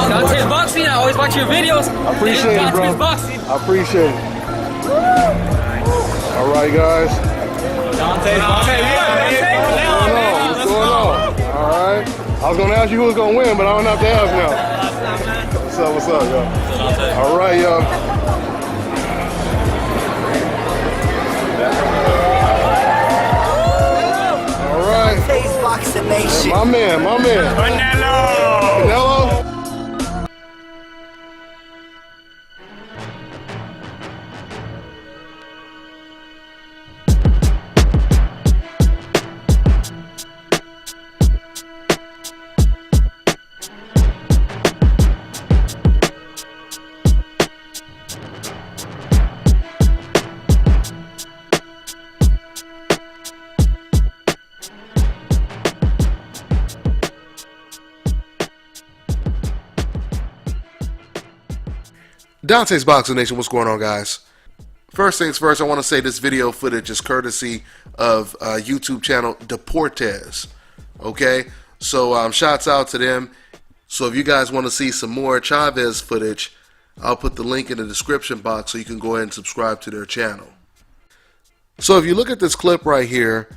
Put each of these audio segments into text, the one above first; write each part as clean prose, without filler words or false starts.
Dante's boxing. I always watch your videos. I appreciate it, bro. Boxing. I appreciate it. All right, guys. Dante's boxing. What's going on? All right. I was gonna ask you who was gonna win, but I don't have to ask now. What's up, yo? All right, yo. All right. Boxing Nation. My man. Canelo. Dante's Boxing Nation, what's going on, guys? First things first, I want to say this video footage is courtesy of YouTube channel Deportes. Okay, so shouts out to them. So if you guys want to see some more Chavez footage, I'll put the link in the description box so you can go ahead and subscribe to their channel. So if you look at this clip right here,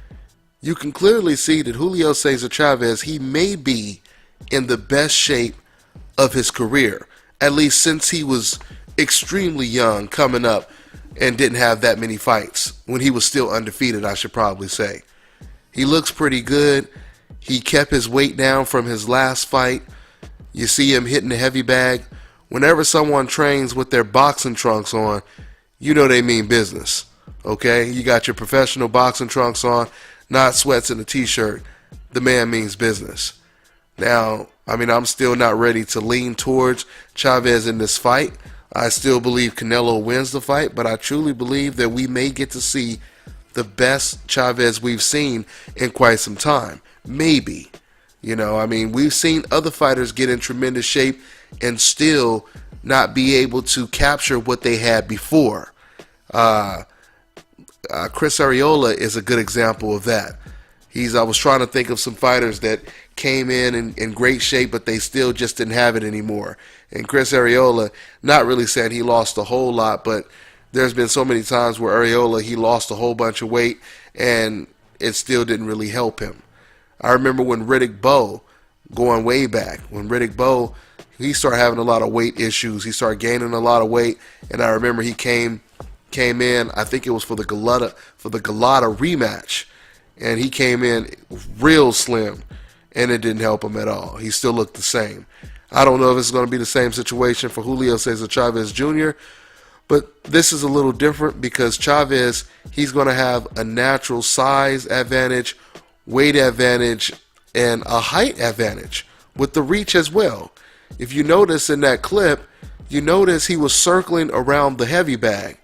you can clearly see that Julio Cesar Chavez, he may be in the best shape of his career, at least since he was extremely young coming up and didn't have that many fights. When he was still undefeated, I should probably say. He looks pretty good. He kept his weight down from his last fight. You see him hitting the heavy bag. Whenever someone trains with their boxing trunks on, you know they mean business. Okay, you got your professional boxing trunks on, not sweats and a t-shirt. The man means business. Now, I mean, I'm still not ready to lean towards Chavez in this fight. I still believe Canelo wins the fight, but I truly believe that we may get to see the best Chavez we've seen in quite some time. Maybe. You know, I mean, we've seen other fighters get in tremendous shape and still not be able to capture what they had before. Chris Arreola is a good example of that. I was trying to think of some fighters that came in great shape, but they still just didn't have it anymore. And Chris Arreola, not really saying he lost a whole lot, but there's been so many times where Arreola, he lost a whole bunch of weight, and it still didn't really help him. I remember when Riddick Bowe, going way back, when Riddick Bowe, he started having a lot of weight issues. He started gaining a lot of weight, and I remember he came in, I think it was for the Galata rematch, and he came in real slim, and it didn't help him at all. He still looked the same. I don't know if it's going to be the same situation for Julio Cesar Chavez Jr., but this is a little different because Chavez, he's going to have a natural size advantage, weight advantage, and a height advantage with the reach as well. If you notice in that clip, you notice he was circling around the heavy bag.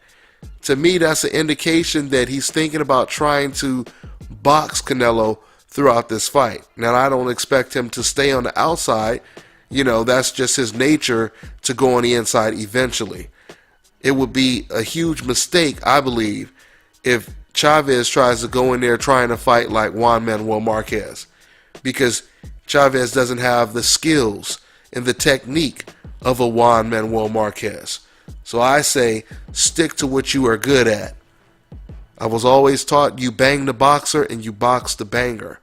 To me, that's an indication that he's thinking about trying to box Canelo throughout this fight. Now, I don't expect him to stay on the outside. You know, that's just his nature to go on the inside eventually. It would be a huge mistake, I believe, if Chavez tries to go in there trying to fight like Juan Manuel Marquez, because Chavez doesn't have the skills and the technique of a Juan Manuel Marquez. So I say stick to what you are good at. I was always taught you bang the boxer and you box the banger.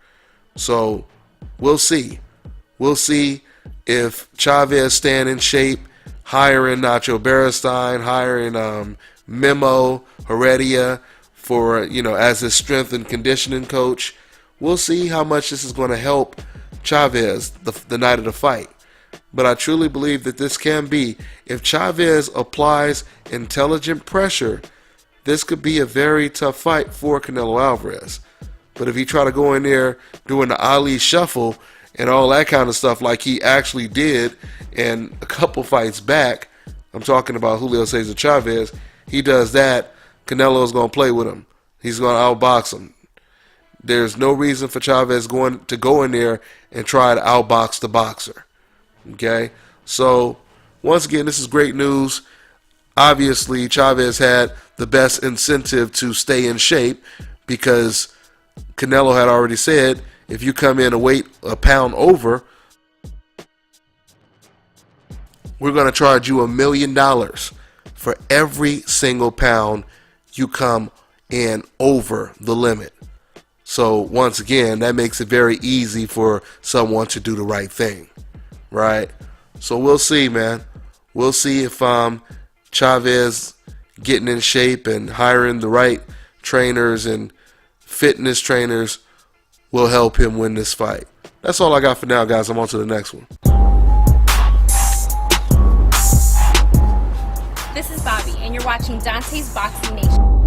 So we'll see. We'll see if Chavez staying in shape, hiring Nacho Beristain, hiring Memo Heredia for, as his strength and conditioning coach. We'll see how much this is going to help Chavez the night of the fight. But I truly believe that this can be, if Chavez applies intelligent pressure, this could be a very tough fight for Canelo Alvarez. But if he try to go in there doing the Ali shuffle and all that kind of stuff like he actually did in a couple fights back, I'm talking about Julio Cesar Chavez, he does that, Canelo's going to play with him. He's going to outbox him. There's no reason for Chavez to go in there and try to outbox the boxer. Okay? So, once again, this is great news. Obviously, Chavez had the best incentive to stay in shape because Canelo had already said, if you come in a weight a pound over, we're going to charge you $1 million for every single pound you come in over the limit. So once again, that makes it very easy for someone to do the right thing, right? So we'll see, man. We'll see if Chavez getting in shape and hiring the right trainers and fitness trainers will help him win this fight. That's all I got for now, guys. I'm on to the next one. This is Bobby, and you're watching Dante's Boxing Nation.